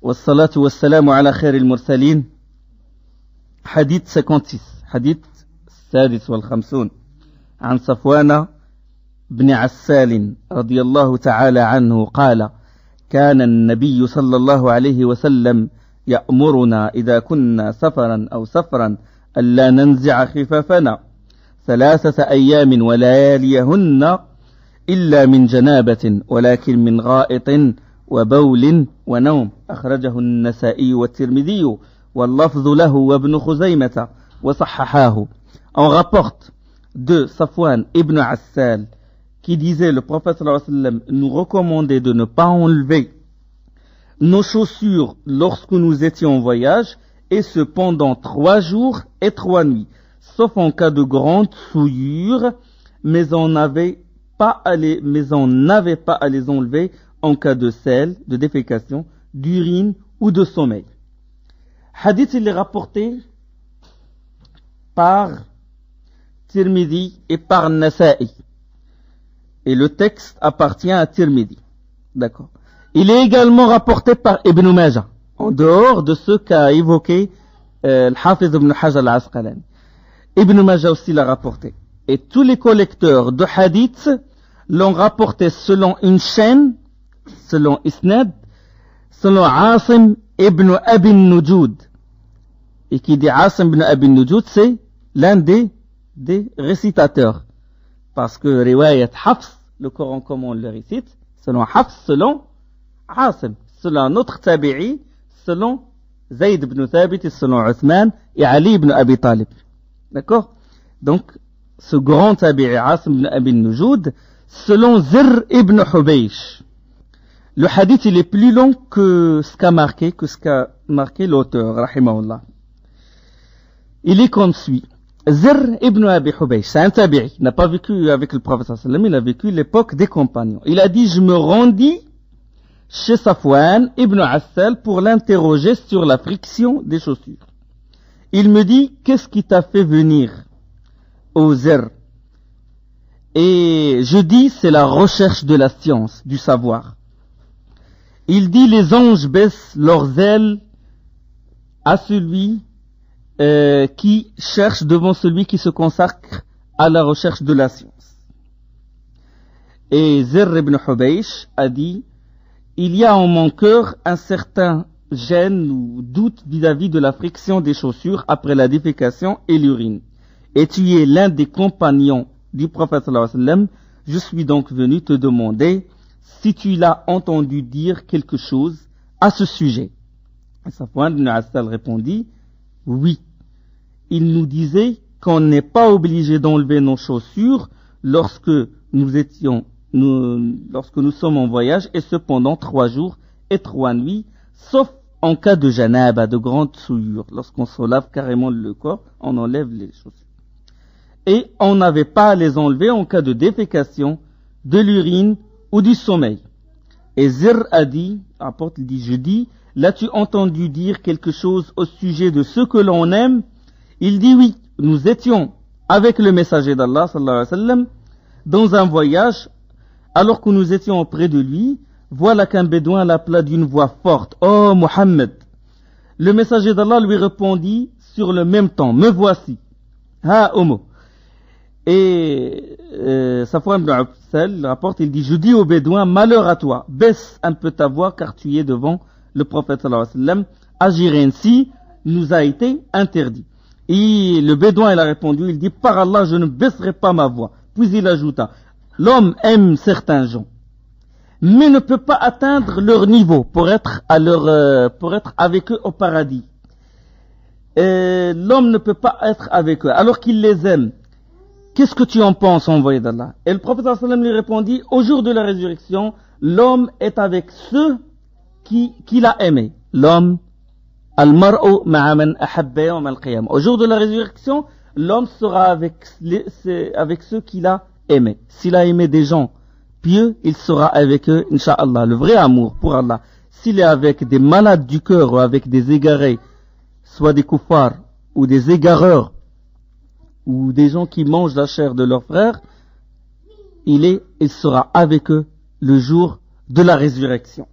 والصلاة والسلام على خير المرسلين. حديث 56 حديث السادس والخمسون عن صفوان بن عسال رضي الله تعالى عنه قال: كان النبي صلى الله عليه وسلم يأمرنا إذا كنا سفرا ألا ننزع خفافنا 3 أيام ولياليهن إلا من جنابة ولكن من غائط وبول ونوم. أخرجه النسائي والترمذي واللفظ له وابن خزيمة وصححاه. On rapporte de Safwan ibn Assal qui disait: le prophète sallallahu alayhi wa sallam nous recommandait de ne pas enlever nos chaussures lorsque nous étions en voyage, et ce pendant 3 jours et 3 nuits, sauf en cas de grande souillure, mais on n'avait pas à les enlever en cas de sel, de défécation, d'urine ou de sommeil. Hadith, il est rapporté par Tirmidhi et par Nasa'i. Et le texte appartient à Tirmidhi. D'accord. Il est également rapporté par Ibn Majah, en dehors de ce qu'a évoqué Al-Hafiz ibn Hajar al-Asqalani. Ibn Majah aussi l'a rapporté. Et tous les collecteurs de hadith l'ont rapporté selon une chaîne, selon Isnad, selon Asim ibn Abi Nujud. Et qui dit Asim ibn Abi Nujud, c'est l'un des récitateurs. Parce que Riwayat Hafs, le Coran comme on le récite, selon Hafs, selon Asim, selon un autre tabi'i, selon Zayd ibn Thabit, et selon Uthman et Ali ibn Abi Talib. D'accord? Donc, ce grand tabi'i, Asim ibn Abi Nujud, selon Zir ibn Hubaysh. Le hadith, il est plus long que ce qu'a marqué l'auteur, rahimahullah. Il est comme suit. Zir ibn Abi Hubaysh, c'est un tabi'i, il n'a pas vécu avec le prophète sallallahu alayhi wa sallam, il a vécu l'époque des compagnons. Il a dit: je me rendis chez Safwan ibn Assal pour l'interroger sur la friction des chaussures. Il me dit: qu'est-ce qui t'a fait venir au Zir? Et je dis: c'est la recherche de la science, du savoir. Il dit: les anges baissent leurs ailes à celui qui cherche devant celui qui se consacre à la recherche de la science. Et Zir ibn Hubaysh a dit: il y a en mon cœur un certain gêne ou doute vis-à-vis de la friction des chaussures après la défécation et l'urine. Et tu es l'un des compagnons du prophète sallallahu alayhi wa sallam. Je suis donc venu te demander si tu l'as entendu dire quelque chose à ce sujet. Et Safwan ibn Assal répondit: oui. Il nous disait qu'on n'est pas obligé d'enlever nos chaussures lorsque nous sommes en voyage, et ce pendant 3 jours et 3 nuits, sauf en cas de janaba, de grande souillure. Lorsqu'on se lave carrément le corps, on enlève les chaussures. Et on n'avait pas à les enlever en cas de défécation, de l'urine ou du sommeil. Et Zir a dit, je dis: l'as-tu entendu dire quelque chose au sujet de ce que l'on aime? Il dit: oui, nous étions avec le messager d'Allah sallallahu alayhi wa sallam dans un voyage. Alors que nous étions auprès de lui, voilà qu'un bédouin l'appela d'une voix forte: oh Muhammad! Le messager d'Allah lui répondit sur le même temps: me voici. Ha Omo. Et Safwan ibn Assal rapporte, il dit: je dis au bédouin: malheur à toi, baisse un peu ta voix car tu es devant le prophète sallallahu alayhi wa sallam. Agir ainsi nous a été interdit. Et le bédouin, il a répondu, il dit: par Allah, je ne baisserai pas ma voix. Puis il ajouta: l'homme aime certains gens, mais ne peut pas atteindre leur niveau pour être avec eux au paradis. L'homme ne peut pas être avec eux alors qu'il les aime. Qu'est-ce que tu en penses, envoyé d'Allah? Et le prophète sallallahu alayhi wa sallam lui répondit: au jour de la résurrection, l'homme est avec ceux qu'il a aimés. L'homme, al-mar'u ma'a man ahabba yawm al-qiyamah. Au jour de la résurrection, l'homme sera avec ceux qu'il a aimés. S'il a aimé des gens pieux, il sera avec eux, incha'Allah, le vrai amour pour Allah. S'il est avec des malades du cœur ou avec des égarés, soit des kuffars ou des égareurs, ou des gens qui mangent la chair de leurs frères, il sera avec eux le jour de la résurrection.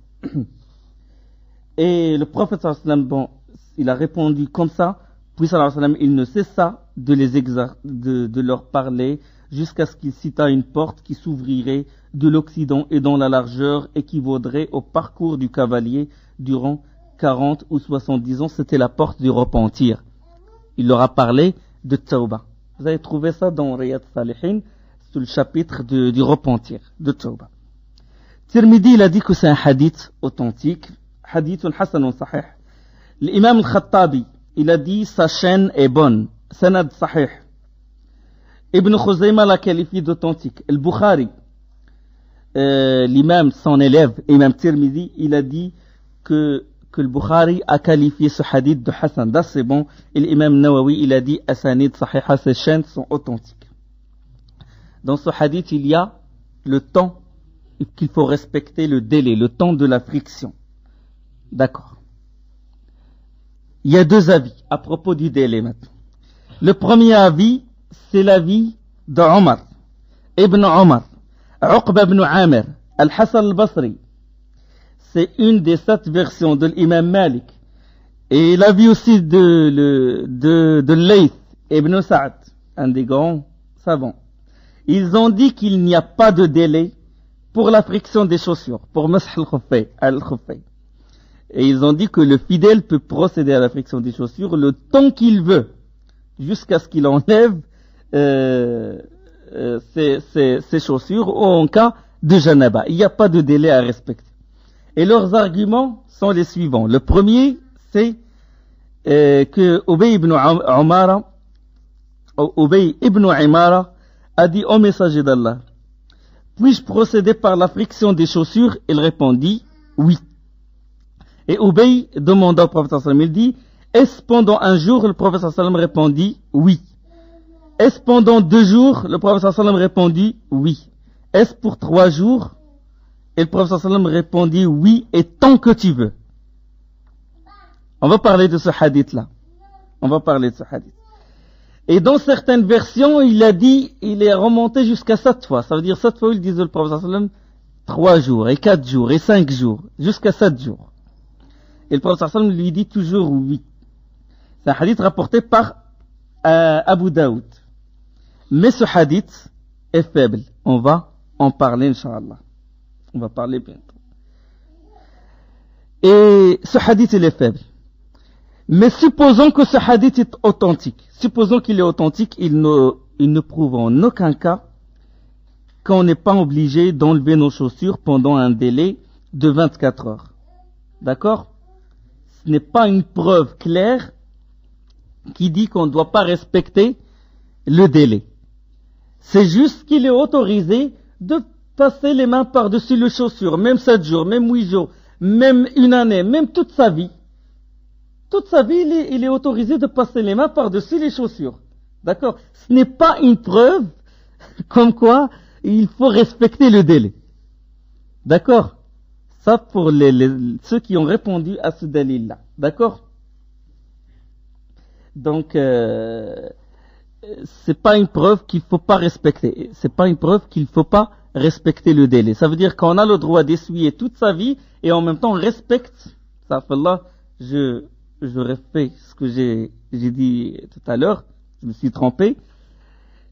Et le prophète sallallahu alayhi wa sallam, bon, il a répondu comme ça, puis sallallahu alayhi wa sallam, il ne cessa de leur parler jusqu'à ce qu'il cita une porte qui s'ouvrirait de l'Occident et dont la largeur équivaudrait au parcours du cavalier durant 40 ou 70 ans. C'était la porte du repentir. Il leur a parlé de Tawbah. Vous avez trouvé ça dans Riyad Salihin, sur le chapitre du repentir, de Tawbah. Tirmidhi, il a dit que c'est un hadith authentique, hadith hasan sahih. L'imam al-Khattabi, il a dit sa chaîne est bonne, sanad sahih. Ibn Khuzayma l'a qualifié d'authentique. Al-Bukhari, l'imam, son élève, imam Tirmidhi, il a dit que le Bukhari a qualifié ce hadith de Hassan. Ça c'est bon. Et l'imam Nawawi, il a dit Asanid Sahiha, ces chaînes sont authentiques. Dans ce hadith, il y a le temps qu'il faut respecter, le délai, le temps de la friction. D'accord. Il y a deux avis à propos du délai maintenant. Le premier avis, c'est l'avis de Omar, Ibn Omar, Uqba ibn Amir, Al-Hassan al-Basri. C'est une des 7 versions de l'imam Malik. Et l'avis aussi de Layth ibn Sa'd, un des grands savants. Ils ont dit qu'il n'y a pas de délai pour la friction des chaussures, pour Masah al-Khufay. Et ils ont dit que le fidèle peut procéder à la friction des chaussures le temps qu'il veut, jusqu'à ce qu'il enlève ses chaussures, ou en cas de janaba. Il n'y a pas de délai à respecter. Et leurs arguments sont les suivants. Le premier, c'est que Ubay ibn Imara a dit au messager d'Allah, puis-je procéder par la friction des chaussures? Il répondit, oui. Et Ubay demanda au prophète sallallahu alayhi wa sallam, il dit, est-ce pendant un jour? Le prophète sallallahu alayhi wa sallam répondit, oui. Est-ce pendant 2 jours? Le prophète sallallahu alayhi wa sallam répondit, oui. Est-ce pour 3 jours? Et le prophète sallallahu alayhi wa sallam répondit, oui, et tant que tu veux. On va parler de ce hadith-là. Et dans certaines versions, il a dit, il est remonté jusqu'à 7 fois. Ça veut dire 7 fois, il disait le prophète sallallahu alayhi wa sallam, 3 jours, et 4 jours, et 5 jours, jusqu'à 7 jours. Et le prophète sallallahu alayhi wa sallam lui dit toujours oui. C'est un hadith rapporté par Abu Daoud. Mais ce hadith est faible. On va en parler, Inch'Allah. On va parler bientôt. Et ce hadith, il est faible. Mais supposons que ce hadith est authentique. Supposons qu'il est authentique, il ne prouve en aucun cas qu'on n'est pas obligé d'enlever nos chaussures pendant un délai de 24 heures. D'accord? Ce n'est pas une preuve claire qui dit qu'on ne doit pas respecter le délai. C'est juste qu'il est autorisé de passer les mains par-dessus les chaussures, même 7 jours, même 8 jours, même une année, même toute sa vie. Toute sa vie, il est autorisé de passer les mains par-dessus les chaussures. D'accord? Ce n'est pas une preuve comme quoi il faut respecter le délai. D'accord? Ça pour ceux qui ont répondu à ce délai-là. D'accord? Donc, c'est pas une preuve qu'il faut pas respecter. C'est pas une preuve qu'il faut pas respecter le délai. Ça veut dire qu'on a le droit d'essuyer toute sa vie et en même temps on respecte. Ça fait là, j'aurais fait ce que j'ai dit tout à l'heure. Je me suis trompé.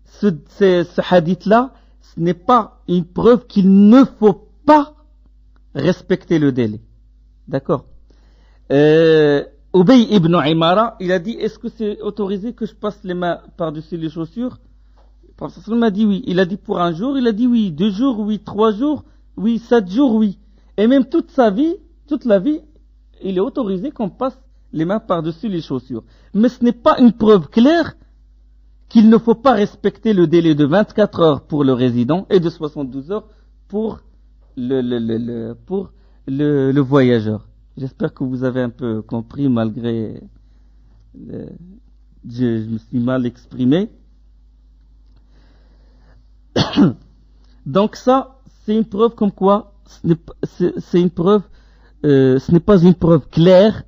Ce hadith-là, ce n'est pas une preuve qu'il ne faut pas respecter le délai. D'accord? Ubay ibn Imara, il a dit, est-ce que c'est autorisé que je passe les mains par-dessus les chaussures? Le prophète m'a dit oui. Il a dit pour un jour, il a dit oui. 2 jours, oui. 3 jours, oui. 7 jours, oui. Et même toute sa vie, toute la vie, il est autorisé qu'on passe les mains par-dessus les chaussures. Mais ce n'est pas une preuve claire qu'il ne faut pas respecter le délai de 24 heures pour le résident et de 72 heures pour le voyageur. J'espère que vous avez un peu compris malgré je me suis mal exprimé. Donc ça, c'est une preuve comme quoi ce n'est pas une preuve claire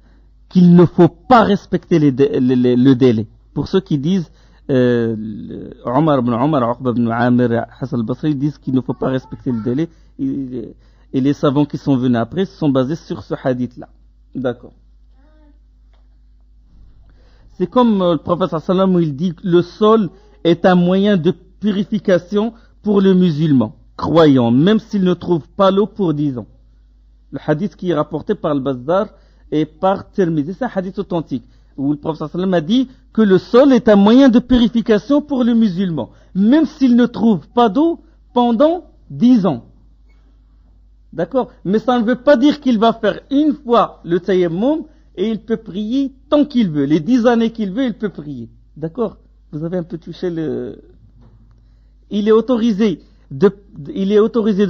qu'il ne faut pas respecter le délai. Pour ceux qui disent Omar ibn Omar, Uqba ibn Amir, Hassan al-Basri disent qu'il ne faut pas respecter le délai. Et les savants qui sont venus après se sont basés sur ce hadith-là. D'accord. C'est comme le prophète sallallahu alayhi wa sallam où il dit que le sol est un moyen de purification pour le musulman croyant, même s'il ne trouve pas l'eau pour 10 ans. Le hadith qui est rapporté par le Bazzar et par Tirmidhi, c'est un hadith authentique, où le prophète sallallahu alayhi wa sallam a dit que le sol est un moyen de purification pour le musulman, même s'il ne trouve pas d'eau pendant 10 ans. D'accord? Mais ça ne veut pas dire qu'il va faire une fois le tayammum et il peut prier tant qu'il veut. Les 10 années qu'il veut, il peut prier. D'accord? Vous avez un peu touché le... Il est autorisé de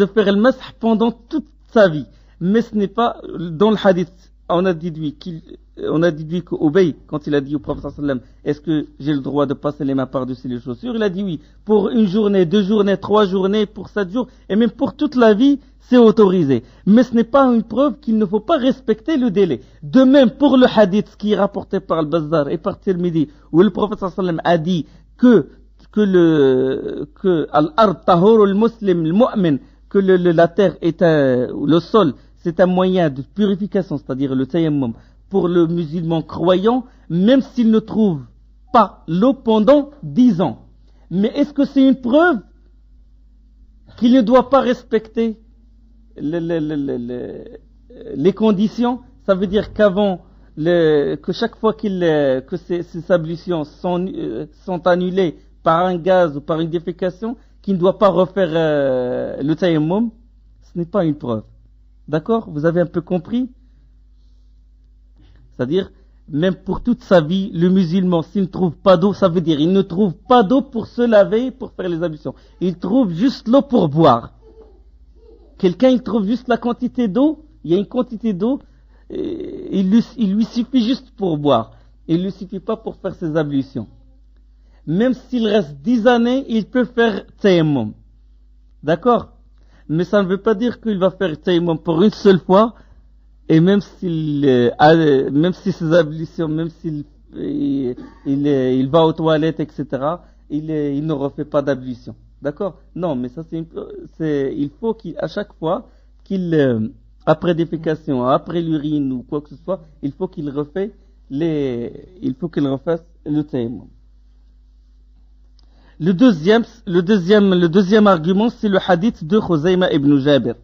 faire le mash pendant toute sa vie. Mais ce n'est pas, dans le hadith, on a déduit qu'Obey, quand il a dit au prophète sallallahu alayhi wa sallam, est-ce que j'ai le droit de passer les mains par-dessus les chaussures? Il a dit oui. Pour une journée, 2 journées, 3 journées, pour 7 jours, et même pour toute la vie, c'est autorisé. Mais ce n'est pas une preuve qu'il ne faut pas respecter le délai. De même, pour le hadith qui est rapporté par le Bazzar et par Tirmidhi, où le prophète sallallahu alayhi wa sallam a dit que al-ard tahur al-muslim, al-mu'min, que la terre est le sol, c'est un moyen de purification, c'est-à-dire le tayammum, pour le musulman croyant, même s'il ne trouve pas l'eau pendant 10 ans. Mais est-ce que c'est une preuve qu'il ne doit pas respecter les conditions? Ça veut dire qu'avant, que chaque fois que ces ablutions sont annulées par un gaz ou par une défécation, qu'il ne doit pas refaire le tayammum, ce n'est pas une preuve. D'accord? Vous avez un peu compris? C'est-à-dire, même pour toute sa vie, le musulman, s'il ne trouve pas d'eau, ça veut dire il ne trouve pas d'eau pour se laver, pour faire les ablutions. Il trouve juste l'eau pour boire. Quelqu'un, il trouve juste la quantité d'eau, il y a une quantité d'eau, il lui suffit juste pour boire. Il ne lui suffit pas pour faire ses ablutions. Même s'il reste 10 années, il peut faire tayammum. D'accord? Mais ça ne veut pas dire qu'il va faire tayammum pour une seule fois, et même si ses ablutions, même s'il il va aux toilettes, etc., il ne refait pas d'ablution. D'accord? Non, mais ça il faut qu'à chaque fois après défécation, après l'urine ou quoi que ce soit, il faut qu'il refasse le tayammum. Le deuxième argument, c'est le hadith de Khuzayma ibn Jabir,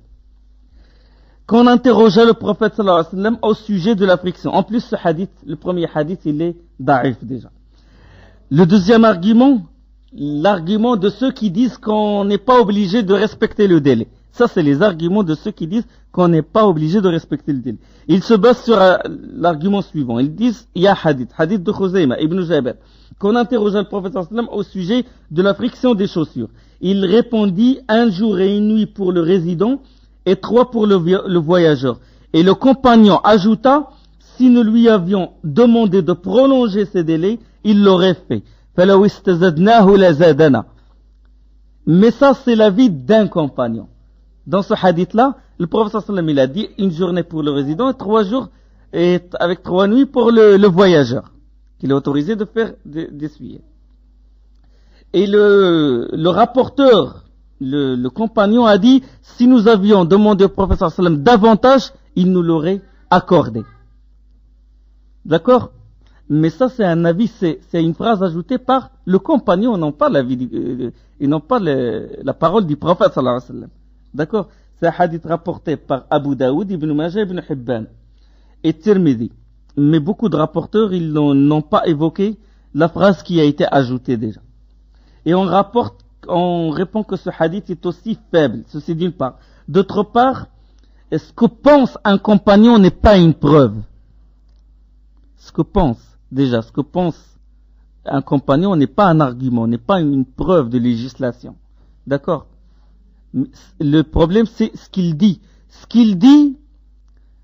qu'on interrogea le prophète sallallahu alayhi wa sallam au sujet de la friction. En plus, ce hadith, le premier hadith, il est da'if déjà. Le deuxième argument, l'argument de ceux qui disent qu'on n'est pas obligé de respecter le délai. Ça, c'est les arguments de ceux qui disent qu'on n'est pas obligé de respecter le délai. Ils se basent sur l'argument suivant. Ils disent, il y a hadith de Khuzayma ibn Jabir, qu'on interrogea le prophète sallallahu alayhi wa sallam au sujet de la friction des chaussures. Il répondit 1 jour et 1 nuit pour le résident et 3 pour le voyageur. Et le compagnon ajouta, si nous lui avions demandé de prolonger ces délais, il l'aurait fait. Mais ça, c'est l'avis d'un compagnon. Dans ce hadith-là, le prophète sallallahu alayhi wa sallam, il a dit 1 journée pour le résident et 3 jours et avec 3 nuits pour le voyageur, qu'il est autorisé de faire d'essuyer. Et le rapporteur, le compagnon a dit, si nous avions demandé au prophète sallallahu alayhi wa sallam davantage, il nous l'aurait accordé. D'accord? Mais ça, c'est un avis, c'est une phrase ajoutée par le compagnon, non pas l'avis, et non pas la parole du prophète sallallahu alayhi wa sallam. D'accord? C'est un hadith rapporté par Abu Daoud, Ibn Majah, Ibn Hibban et Tirmidhi. Mais beaucoup de rapporteurs, ils n'ont pas évoqué la phrase qui a été ajoutée déjà. Et on répond que ce hadith est aussi faible. Ceci d'une part. D'autre part, ce que pense un compagnon n'est pas une preuve. Ce que pense un compagnon n'est pas un argument, n'est pas une preuve de législation. D'accord? Le problème, c'est ce qu'il dit. Ce qu'il dit,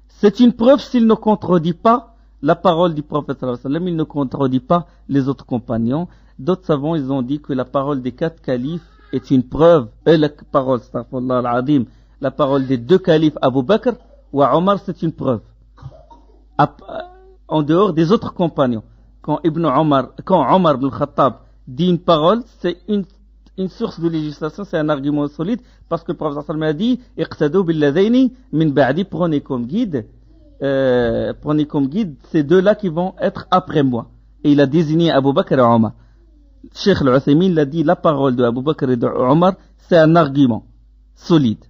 c'est une preuve s'il ne contredit pas la parole du prophète sallallahu alayhi wa sallam, il ne contredit pas les autres compagnons. D'autres savants, ils ont dit que la parole des 4 califes est une preuve. La parole des 2 califes, Abu Bakr ou Omar, c'est une preuve. En dehors des autres compagnons. Quand Omar ibn Khattab dit une parole, c'est une source de législation, c'est un argument solide, parce que le prophète sallallahu alayhi wa sallam a dit, iqtadou billadhaini min ba'di, prenez comme guide prenez comme guide ces deux-là qui vont être après moi. Et il a désigné Abu Bakr et Omar. Cheikh Al-Uthaymin l'a dit, la parole de Abu Bakr et de Omar, c'est un argument solide.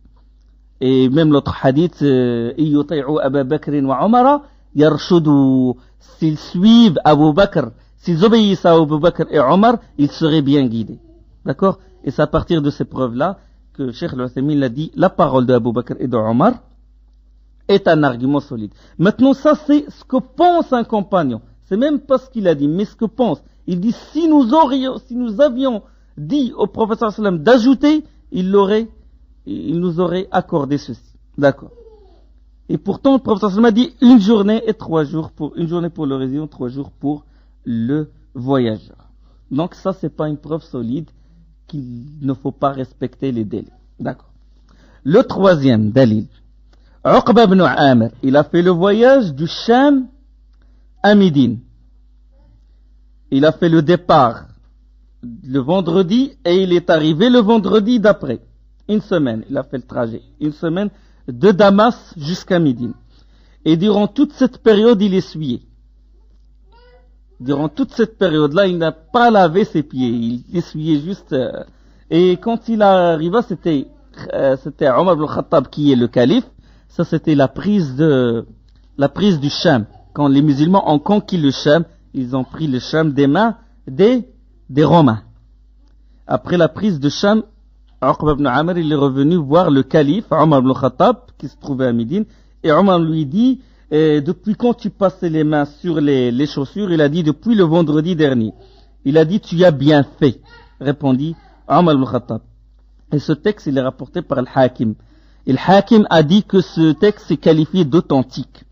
Et même l'autre hadith, Iyuti'u Abu Bakr wa Omar, yarshudu, s'ils suivent Abu Bakr, s'ils obéissent à Abu Bakr et Omar, ils seraient bien guidés. D'accord? Et c'est à partir de ces preuves-là que Cheikh Al-Uthaymin l'a dit, la parole de Abu Bakr et de Omar est un argument solide. Maintenant, ça c'est ce que pense un compagnon. C'est même pas ce qu'il a dit, mais ce que pense. Il dit, si nous avions dit au prophète sallam d'ajouter, il nous aurait accordé ceci. D'accord. Et pourtant, le prophète sallam a dit une journée pour le résident, 3 jours pour le voyageur. Donc ça, c'est pas une preuve solide qu'il ne faut pas respecter les délais. D'accord. Le troisième dalil. Uqba ibn Amir, il a fait le voyage du Sham à Médine. Il a fait le départ le vendredi et il est arrivé le vendredi d'après. Une semaine, il a fait le trajet. Une semaine de Damas jusqu'à Médine. Et durant toute cette période, il essuyait. Durant toute cette période-là, il n'a pas lavé ses pieds. Il essuyait juste. Et quand il arriva, c'était Omar ibn Khattab qui est le calife. Ça, c'était la prise du Sham. Quand les musulmans ont conquis le Sham, ils ont pris le Sham des mains des Romains. Après la prise de Sham, Uqba ibn Amir, il est revenu voir le calife, Omar ibn Khattab, qui se trouvait à Médine. Et Omar lui dit, depuis quand tu passais les mains sur les chaussures? Il a dit, depuis le vendredi dernier. Il a dit, tu as bien fait, répondit Omar ibn Khattab. Et ce texte, il est rapporté par le Hakim. Et le Hakim a dit que ce texte est qualifié d'authentique.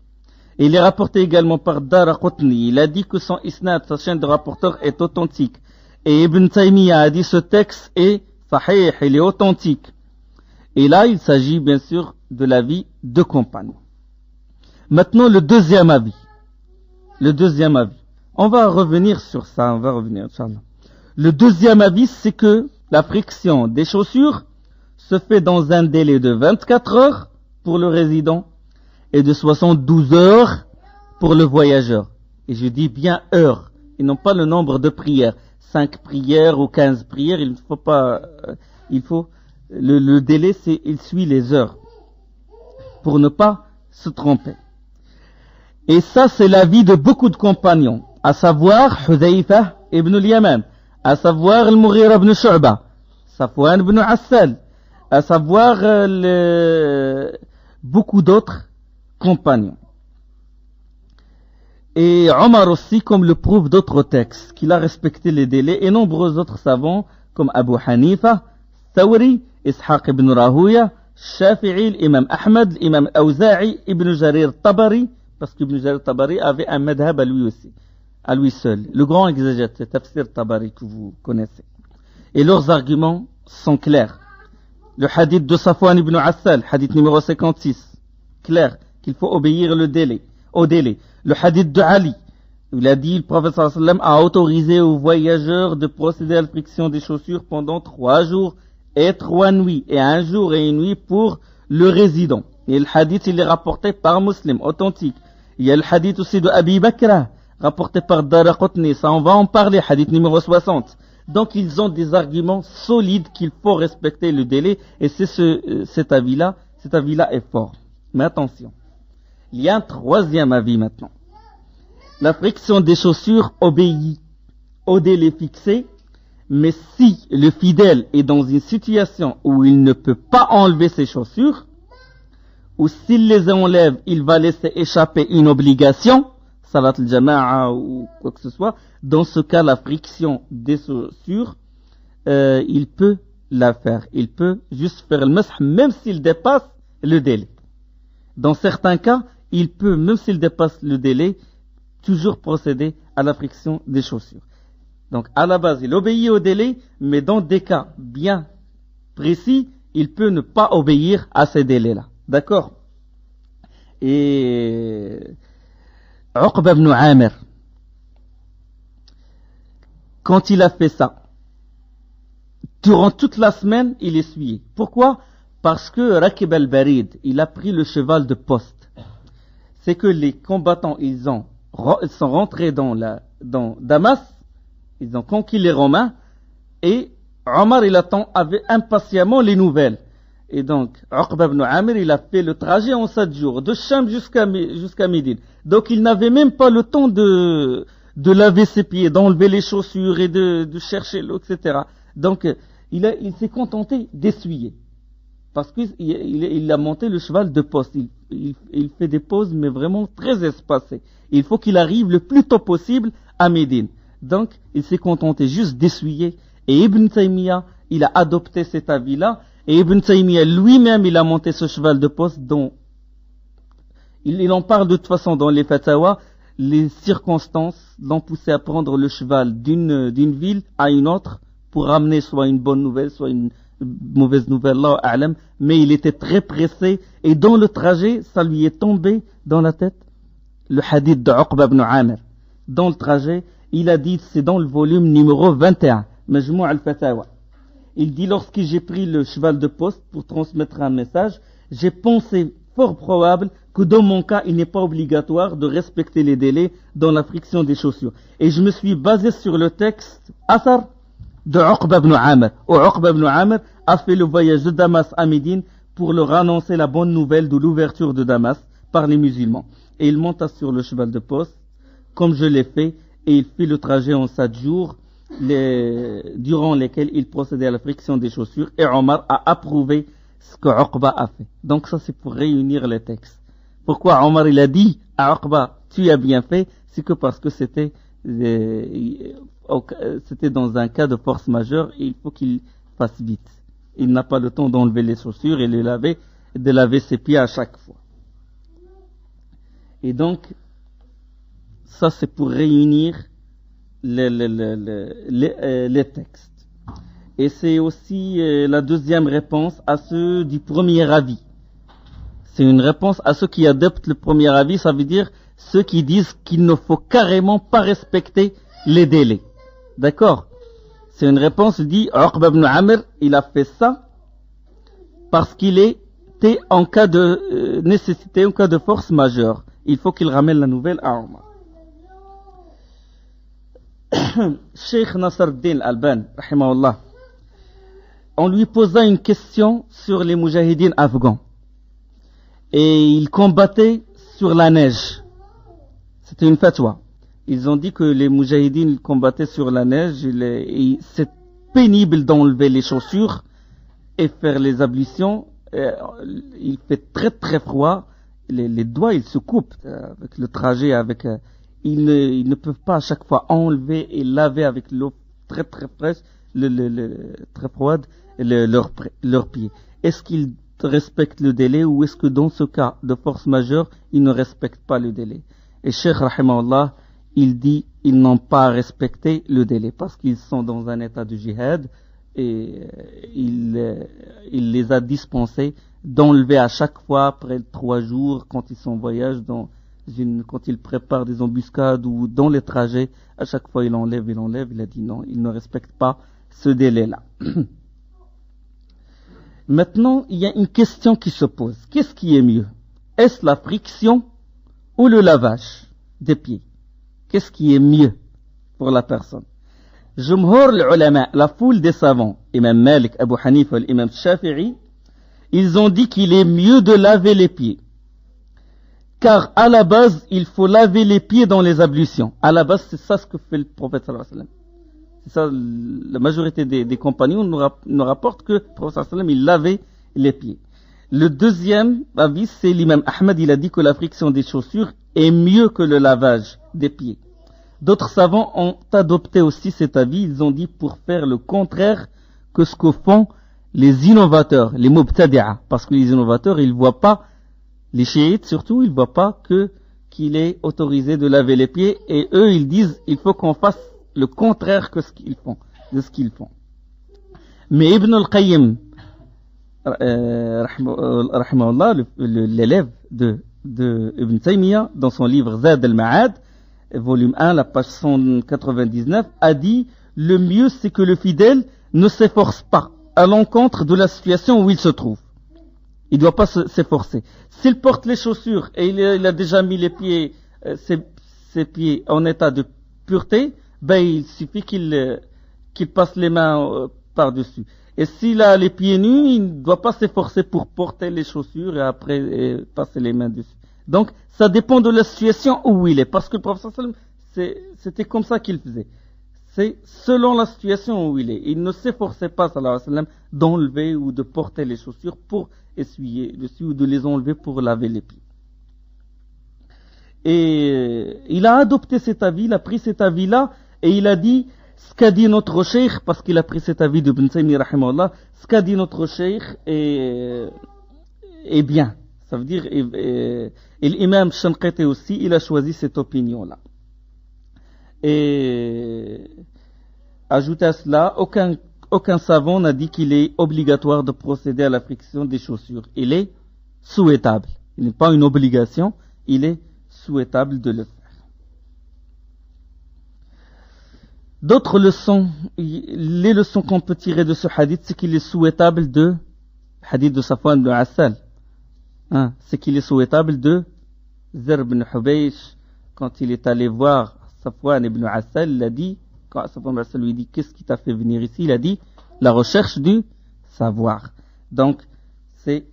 Et il est rapporté également par Daraqutni. Il a dit que son isnad, sa chaîne de rapporteurs, est authentique. Et Ibn Taymiyyah a dit ce texte est sahih, il est authentique. Et là, il s'agit bien sûr de l'avis de compagnons. Maintenant, le deuxième avis. On va revenir sur ça, Inch'Allah. Le deuxième avis, c'est que la friction des chaussures se fait dans un délai de 24 heures pour le résident et de 72 heures pour le voyageur. Et je dis bien heures, et non pas le nombre de prières. 5 prières ou 15 prières, il ne faut pas, le délai, il suit les heures. Pour ne pas se tromper. Et ça, c'est l'avis de beaucoup de compagnons, à savoir Hudayfa ibn al-Yaman, à savoir al-Mughira ibn Shu'ba, Safwan ibn Assal, à savoir beaucoup d'autres compagnons. Et Omar aussi, comme le prouvent d'autres textes, qu'il a respecté les délais, et nombreux autres savants, comme Abu Hanifa, Thawri, Ishaq ibn Rahuya, Shafi'i, l'imam Ahmad, l'imam Awza'i, Ibn Jarir Tabari, parce qu'Ibn Jarir Tabari avait un madhab à lui aussi, à lui seul. Le grand exégète, c'est Tafsir Tabari que vous connaissez. Et leurs arguments sont clairs. Le hadith de Safwan ibn Assal, hadith numéro 56, clair, qu'il faut obéir au délai. Le hadith de Ali, il a dit, le prophète sallallahu alayhi wa sallam a autorisé aux voyageurs de procéder à la friction des chaussures pendant 3 jours et 3 nuits, et 1 jour et 1 nuit pour le résident. Et le hadith, il est rapporté par Muslim, authentique. Il y a le hadith aussi de Abi Bakra, rapporté par Daraqutni, ça on va en parler, hadith numéro 60. Donc ils ont des arguments solides qu'il faut respecter le délai, et c'est cet avis-là est fort. Mais attention, il y a un troisième avis maintenant. La friction des chaussures obéit au délai fixé, mais si le fidèle est dans une situation où il ne peut pas enlever ses chaussures, ou s'il les enlève, il va laisser échapper une obligation, salat al-jama'a ou quoi que ce soit, dans ce cas, la friction des chaussures, il peut la faire. Il peut juste faire le mash, même s'il dépasse le délai. Dans certains cas, il peut, même s'il dépasse le délai, toujours procéder à la friction des chaussures. Donc, à la base, il obéit au délai, mais dans des cas bien précis, il peut ne pas obéir à ces délais-là. D'accord? Et Uqba ibn Amir, quand il a fait ça, durant toute la semaine, il essuyait. Pourquoi? Parce que Rakib al-Barid, il a pris le cheval de poste. c'est que les combattants, ils sont rentrés dans Damas, ils ont conquis les Romains, et Omar, il avait impatiemment les nouvelles. Et donc, Uqba ibn Amir, il a fait le trajet en 7 jours, de Cham jusqu'à Médine. Donc, il n'avait même pas le temps de laver ses pieds, d'enlever les chaussures et de chercher l'eau, etc. Donc, il s'est contenté d'essuyer. Parce qu'il a monté le cheval de poste. Il fait des pauses, mais vraiment très espacées. Il faut qu'il arrive le plus tôt possible à Médine. Donc, il s'est contenté juste d'essuyer. Et Ibn Taymiyyah, il a adopté cet avis-là. Et Ibn Taymiyyah lui-même, il a monté ce cheval de poste dont il en parle de toute façon dans les fatawa. Les circonstances l'ont poussé à prendre le cheval d'une ville à une autre pour ramener soit une bonne nouvelle, soit une mauvaise nouvelle, Allahu a'lam. Mais il était très pressé et dans le trajet, ça lui est tombé dans la tête le hadith de Uqba ibn Amir. Dans le trajet, il a dit, c'est dans le volume numéro 21, Majmou' al-Fatawa. Il dit, lorsque j'ai pris le cheval de poste pour transmettre un message, j'ai pensé fort probable que dans mon cas, il n'est pas obligatoire de respecter les délais dans la friction des chaussures. Et je me suis basé sur le texte Athar de Uqba ibn Amir, où Uqba ibn Amir a fait le voyage de Damas à Médine pour leur annoncer la bonne nouvelle de l'ouverture de Damas par les musulmans. Et il monta sur le cheval de poste, comme je l'ai fait, et il fit le trajet en 7 jours, durant lesquels il procédait à la friction des chaussures, et Omar a approuvé ce que Uqba a fait. Donc ça, c'est pour réunir les textes. Pourquoi Omar il a dit à Uqba, tu as bien fait, c'est que parce que c'était dans un cas de force majeure, et il faut qu'il fasse vite. Il n'a pas le temps d'enlever les chaussures et de laver ses pieds à chaque fois. Et donc, ça c'est pour réunir les textes. Et c'est aussi la deuxième réponse à ceux du premier avis. C'est une réponse à ceux qui adoptent le premier avis, ça veut dire ceux qui disent qu'il ne faut carrément pas respecter les délais. D'accord? C'est une réponse dit Uqba ibn Amir, il a fait ça parce qu'il était en cas de nécessité, en cas de force majeure. Il faut qu'il ramène la nouvelle à Omar. Cheikh Nasr al-Din al-Albani, rahimahullah, on lui posa une question sur les moujahidines afghans. Et ils combattaient sur la neige. C'était une fatwa. Ils ont dit que les moujahidines combattaient sur la neige. Et c'est pénible d'enlever les chaussures et faire les ablutions. Il fait très très froid. Les doigts, ils se coupent avec le trajet. Ils ne peuvent pas à chaque fois enlever et laver avec l'eau très très fraîche, très froide, leurs pieds. Est-ce qu'ils respectent le délai ou est-ce que dans ce cas de force majeure, ils ne respectent pas le délai? Et Cheikh Rahimahullah, il dit ils n'ont pas respecté le délai parce qu'ils sont dans un état de jihad et il les a dispensés d'enlever à chaque fois après 3 jours quand ils sont en voyage, quand ils préparent des embuscades ou dans les trajets, à chaque fois il enlève. Il a dit non, ils ne respectent pas ce délai-là. Maintenant, il y a une question qui se pose. Qu'est-ce qui est mieux? Est-ce la friction ou le lavage des pieds? Qu'est-ce qui est mieux pour la personne? Jumhur l'ulama, la foule des savants, Imam Malik, Abu Hanifa, l'imam Shafi'i, ils ont dit qu'il est mieux de laver les pieds. Car à la base, il faut laver les pieds dans les ablutions. À la base, c'est ça ce que fait le prophète sallallahu alayhi wa sallam. C'est ça, la majorité des compagnons nous rapportent que le prophète sallallahu alayhi wa sallam, il lavait les pieds. Le deuxième avis, c'est l'imam Ahmad, il a dit que la friction des chaussures est mieux que le lavage des pieds. D'autres savants ont adopté aussi cet avis, ils ont dit pour faire le contraire que ce que font les innovateurs, les mubtadi'a, parce que les innovateurs, ils voient pas, les chiites surtout, ils voient pas qu'il est autorisé de laver les pieds, et eux, ils disent, il faut qu'on fasse le contraire de ce qu'ils font. Mais Ibn al-Qayyim, rahimahullah, l'élève de Ibn Taymiyyah, dans son livre Zad al-Ma'ad, volume 1, la page 199, a dit, le mieux c'est que le fidèle ne s'efforce pas à l'encontre de la situation où il se trouve. Il ne doit pas s'efforcer. S'il porte les chaussures et il a déjà mis les pieds, ses pieds en état de pureté, ben il suffit qu'il passe les mains par-dessus. Et s'il a les pieds nus, il ne doit pas s'efforcer pour porter les chaussures et après passer les mains dessus. Donc, ça dépend de la situation où il est. Parce que le prophète sallam, c'était comme ça qu'il faisait. C'est selon la situation où il est. Il ne s'efforçait pas, sallallahu alayhi wa sallam, d'enlever ou de porter les chaussures pour essuyer dessus ou de les enlever pour laver les pieds. Et il a adopté cet avis, il a pris cet avis-là et il a dit ce qu'a dit notre cheikh, parce qu'il a pris cet avis de Ibn Taymiyyah rahimahullah, ce qu'a dit notre cheikh est bien. Ça veut dire, et l'imam Shanqiti aussi, il a choisi cette opinion-là. Et ajouté à cela, aucun savant n'a dit qu'il est obligatoire de procéder à la friction des chaussures. Il est souhaitable. Il n'est pas une obligation, il est souhaitable de le faire. D'autres leçons, les leçons qu'on peut tirer de ce hadith, c'est qu'il est souhaitable hadith de Safwan ibn Assal, c'est qu'il est souhaitable de Zar ibn Hubaysh, quand il est allé voir Safwan ibn Assal, il a dit, quand Safwan ibn Assal lui dit, qu'est-ce qui t'a fait venir ici? Il a dit, la recherche du savoir. Donc, il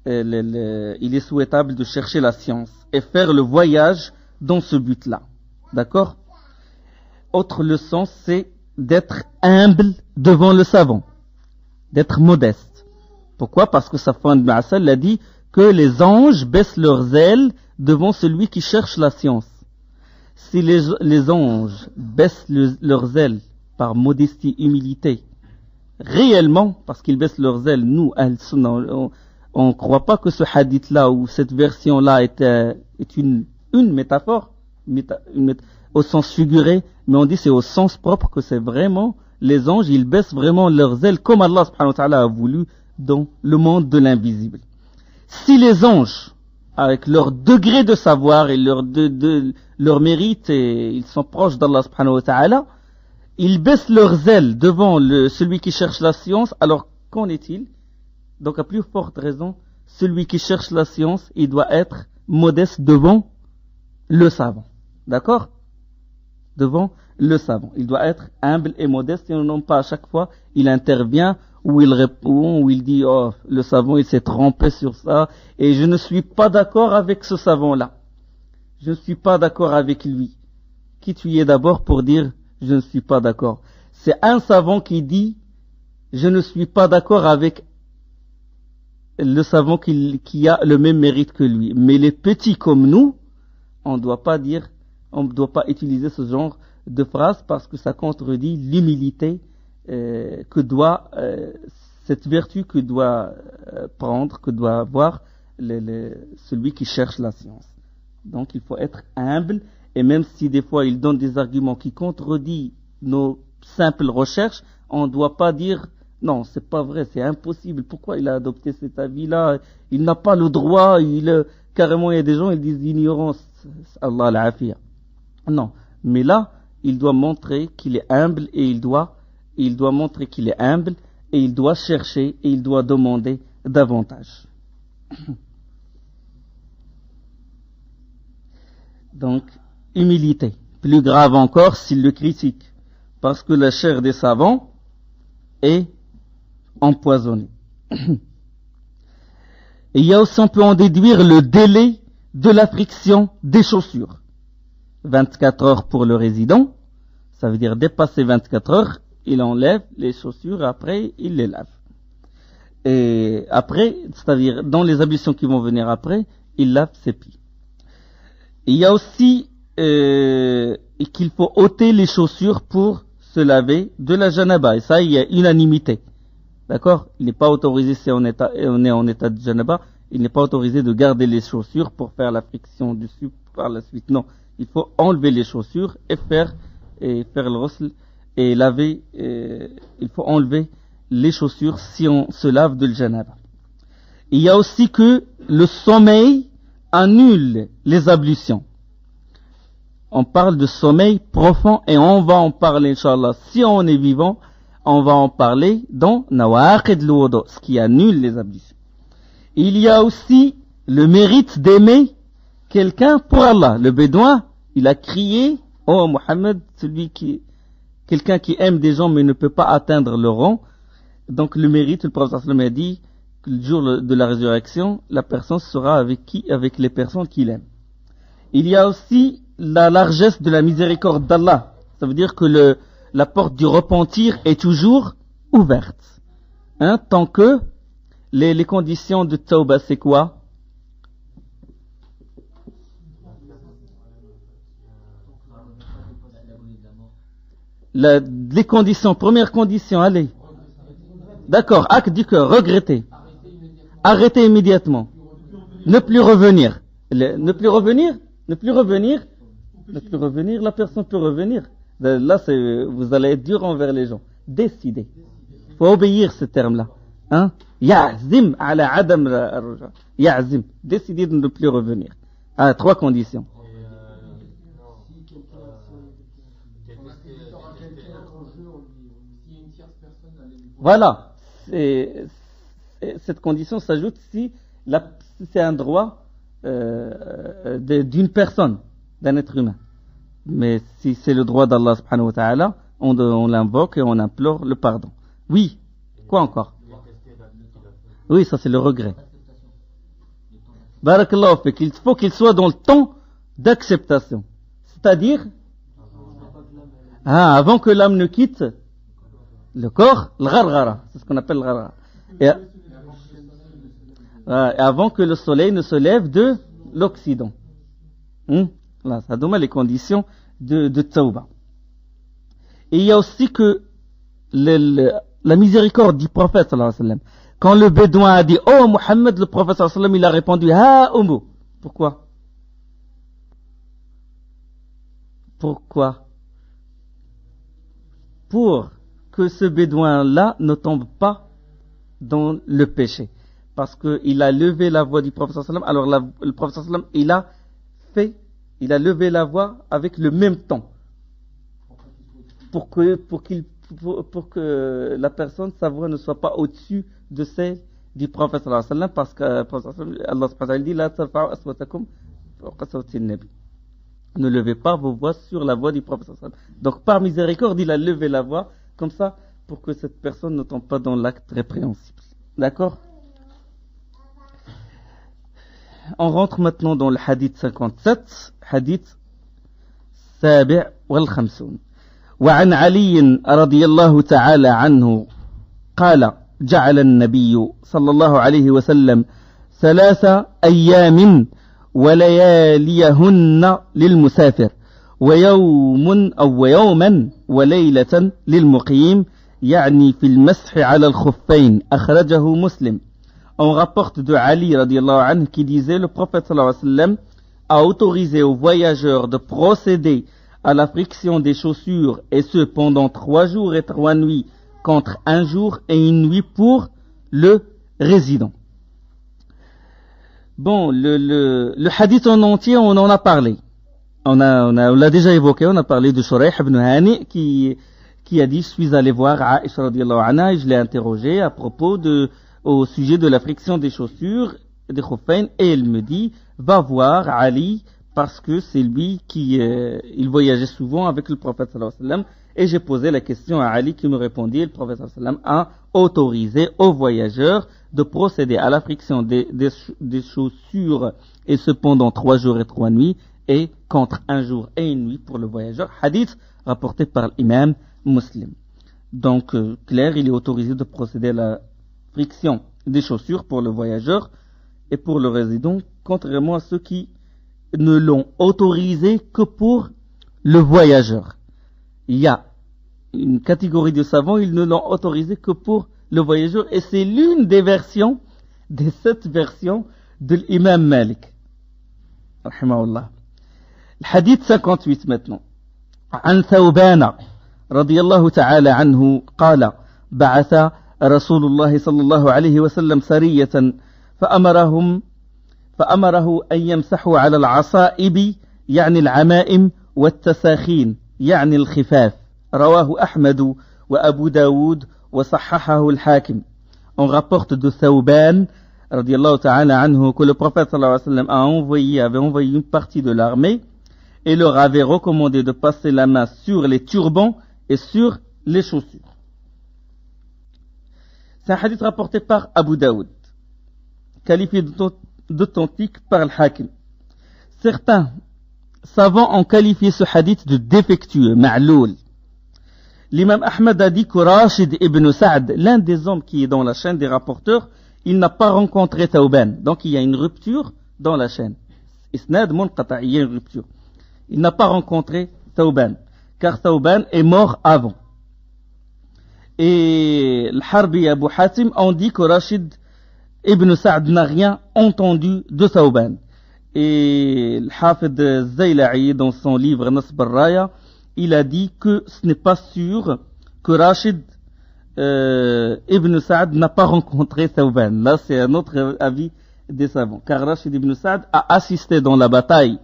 est souhaitable de chercher la science et faire le voyage dans ce but-là. D'accord? Autre leçon, c'est d'être humble devant le savant, d'être modeste. Pourquoi? Parce que Safwan ibn Assal l'a dit que les anges baissent leurs ailes devant celui qui cherche la science. Si les anges baissent leurs ailes par modestie, humilité, réellement, parce qu'ils baissent leurs ailes, nous, on ne croit pas que ce hadith-là ou cette version-là est une métaphore, au sens figuré, mais on dit c'est au sens propre que c'est vraiment, les anges, ils baissent vraiment leurs ailes comme Allah subhanahu wa ta'ala a voulu dans le monde de l'invisible. Si les anges, avec leur degré de savoir et leur mérite, et ils sont proches d'Allah subhanahu wa ta'ala, ils baissent leurs ailes devant celui qui cherche la science, alors qu'en est-il? Donc à plus forte raison, celui qui cherche la science, il doit être modeste devant le savant. D'accord? Devant le savant. Il doit être humble et modeste et non pas à chaque fois il intervient ou il répond ou il dit oh le savant il s'est trompé sur ça et je ne suis pas d'accord avec ce savant-là. Je ne suis pas d'accord avec lui. Qui tu es d'abord pour dire je ne suis pas d'accord? C'est un savant qui dit je ne suis pas d'accord avec le savant qui a le même mérite que lui. Mais les petits comme nous, on ne doit pas utiliser ce genre de phrase parce que ça contredit l'humilité cette vertu que doit prendre, que doit avoir celui qui cherche la science. Donc il faut être humble et même si des fois il donne des arguments qui contredisent nos simples recherches, on ne doit pas dire non, c'est pas vrai, c'est impossible. Pourquoi il a adopté cet avis-là? Il n'a pas le droit. Carrément, il y a des gens qui disent ignorance. Allah l'afia. Non, mais là, il doit montrer qu'il est humble et il doit montrer qu'il est humble et il doit chercher et il doit demander davantage. Donc, humilité. Plus grave encore s'il le critique, parce que la chair des savants est empoisonnée. Et il y a aussi, on peut en déduire le délai de la friction des chaussures. 24 heures pour le résident, ça veut dire dépasser 24 heures, il enlève les chaussures, après il les lave. Et après, c'est-à-dire dans les ablutions qui vont venir après, il lave ses pieds. Et il y a aussi qu'il faut ôter les chaussures pour se laver de la janaba, et ça il y a unanimité. D'accord? Il n'est pas autorisé, si on est en état de janaba, il n'est pas autorisé de garder les chaussures pour faire la friction dessus par la suite. Non, il faut enlever les chaussures et faire le ghusl et laver. Il faut enlever les chaussures si on se lave de janaba. Il y a aussi que le sommeil annule les ablutions. On parle de sommeil profond et on va en parler, Inch'Allah. Si on est vivant, on va en parler dans Nawaqid al-Wudu, ce qui annule les ablutions. Il y a aussi le mérite d'aimer quelqu'un pour Allah. Le bédouin, il a crié, oh Mohammed, quelqu'un qui aime des gens mais ne peut pas atteindre le rang. Donc le mérite, le prophète sallallahu alayhi wa sallam a dit que le jour de la résurrection, la personne sera avec les personnes qu'il aime. Il y a aussi la largesse de la miséricorde d'Allah. Ça veut dire que la porte du repentir est toujours ouverte. Tant que les conditions de tawbah, c'est quoi? Les conditions, première condition, allez. D'accord, acte du cœur, regretter. Arrêter immédiatement. Ne plus revenir. Ne plus revenir, la personne peut revenir. Là, vous allez être dur envers les gens. Décider. Il faut obéir ce terme-là. Ya'zim ala adam ar-ruja. Ya'zim. Décider de ne plus revenir. 3 conditions. Voilà. Cette condition s'ajoute si c'est un droit d'une personne, d'un être humain. Mais si c'est le droit d'Allah subhanahu wa ta'ala, on l'invoque et on implore le pardon. Oui. Quoi encore? Oui, ça c'est le regret. Barakallahu fik. Il faut qu'il soit dans le temps d'acceptation. C'est-à-dire, avant que l'âme ne quitte le corps, le gharghara. C'est ce qu'on appelle le gharghara. Et avant que le soleil ne se lève de l'Occident. Là, ça donne les conditions de tawbah. Et il y a aussi que la miséricorde du prophète sallallahu alayhi wa sallam. Quand le bédouin a dit oh Mohammed, le prophète sallallahu alayhi wa sallam, il a répondu ha umu. Pourquoi? Pour que ce bédouin-là ne tombe pas dans le péché. Parce qu'il a levé la voix du prophète sallallahu alayhi wa sallam. Alors le prophète sallallahu alayhi wa sallam, il a levé la voix avec le même ton. Pour que la personne, sa voix ne soit pas au-dessus de celle du prophète sallallahu alayhi wa sallam. Parce que Allah subhanahu wa ta'ala dit la tarfa'u aswatakum fawqa sawti an-nabi. Ne levez pas vos voix sur la voix du prophète sallallahu alayhi wa sallam. Donc par miséricorde, il a levé la voix comme ça pour que cette personne ne tombe pas dans l'acte répréhensible. D'accord? On rentre maintenant dans le hadith 57, hadith السابع والخمسون. وعن علي رضي الله تعالى عنه قال جعل النبي صلى الله عليه وسلم 3 أيام ولياليهن للمسافر ويوما وليلة للمقيم يعني في المسح على الخفين أخرجه مسلم. On rapporte de Ali radiallahu anhu qui disait le prophète sallallahu alayhi wa sallam a autorisé aux voyageurs de procéder à la friction des chaussures et ce pendant 3 jours et 3 nuits contre 1 jour et 1 nuit pour le résident. Bon, le hadith en entier, on en a parlé. On l'a déjà évoqué, on a parlé de Shuraih ibn Hani qui a dit je suis allé voir Aïcha radiallahu anha et je l'ai interrogé à propos au sujet de la friction des chaussures, des khuffayn, et elle me dit, va voir Ali, parce que c'est lui il voyageait souvent avec le prophète sallallahu alayhi wa sallam, et j'ai posé la question à Ali qui me répondit, le prophète sallallahu alayhi wa sallam a autorisé aux voyageurs de procéder à la friction des chaussures, et ce pendant 3 jours et 3 nuits, et contre 1 jour et 1 nuit pour le voyageur, hadith rapporté par l'imam Muslim. Donc, clair, il est autorisé de procéder à la friction des chaussures pour le voyageur et pour le résident, contrairement à ceux qui ne l'ont autorisé que pour le voyageur. Il y a une catégorie de savants, ils ne l'ont autorisé que pour le voyageur, et c'est l'une des 7 versions de l'imam Malik. Rahimahullah. Le hadith 58 maintenant. عن ثوبان رضي الله تعالى عنه قال بعث رسول الله صلى الله عليه وسلم سرية فأمره أن يمسحوا على العصائب يعني العمائم والتساخين يعني الخفاف رواه أحمد وأبو داود وصححه الحاكم. On rapporte de Thawban radiallahu ta'ala anhu, que le prophète sallallahu alayhi wa sallam avait envoyé une partie de l'armée et leur avait recommandé de passer la main sur les turbans et sur les chaussures. C'est un hadith rapporté par Abu Daoud, qualifié d'authentique par Al-Hakim. Certains savants ont qualifié ce hadith de défectueux, ma'loul. L'imam Ahmad a dit que Rashid ibn Sa'd, l'un des hommes qui est dans la chaîne des rapporteurs, il n'a pas rencontré Thawban. Donc il y a une rupture dans la chaîne. Isnad munqata, il y a une rupture. Il n'a pas rencontré Thawban, car Thawban est mort avant. Et Al-Harbi et Abu Hatim ont dit que Rashid ibn Sa'd n'a rien entendu de Thawban. Et Al-Hafid Zayla'i, dans son livre Nasb al-Raya, il a dit que ce n'est pas sûr que Rashid ibn Sa'd n'a pas rencontré Thawban. Là, c'est un autre avis des savants. Car Rashid ibn Sa'd a assisté dans la bataille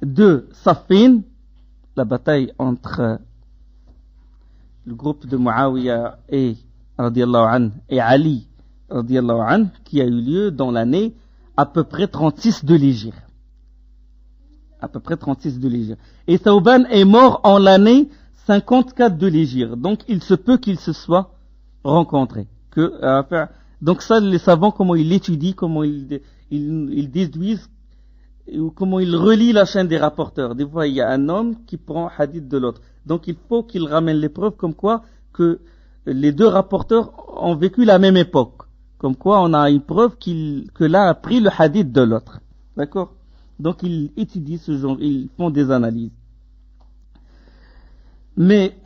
de Saffin, la bataille entre le groupe de Muawiyah et Ali radiallahu anhu, qui a eu lieu dans l'année à peu près 36 de l'Hégire. Et Thawban est mort en l'année 54 de l'Hégire. Donc il se peut qu'ils se soient rencontrés. Donc ça, les savants, comment ils l'étudient, comment ils déduisent, ou comment ils relient la chaîne des rapporteurs. Des fois, il y a un homme qui prend hadith de l'autre. Donc il faut qu'il ramène les preuves comme quoi que les deux rapporteurs ont vécu la même époque. Comme quoi on a une preuve que l'un a pris le hadith de l'autre. D'accord? Donc ils étudient ce genre, ils font des analyses. Mais,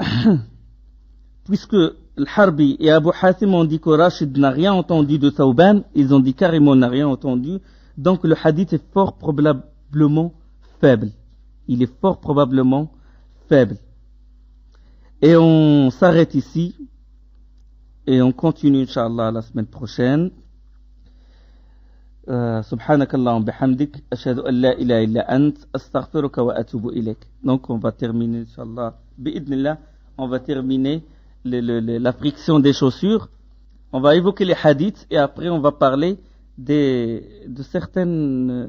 puisque Al-Harbi et Abu Hatim ont dit que Rashid n'a rien entendu de Thawban, ils ont dit carrément n'a rien entendu, donc le hadith est fort probablement faible. Il est fort probablement faible. Et on s'arrête ici, et on continue, Inch'Allah, la semaine prochaine. سبحانك اللهم بحمدك أشهد أن لا إله إلا أنت أستغفرك وأتوب إليك. Donc on va terminer, Inch'Allah, بإذن الله, on va terminer la friction des chaussures. On va évoquer les hadiths et après on va parler de certaines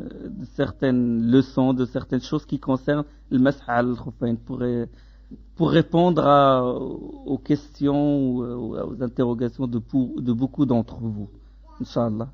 leçons, de certaines choses qui concernent le mas'h al-khuffayn pour répondre aux questions ou aux interrogations de beaucoup d'entre vous. Inch'Allah.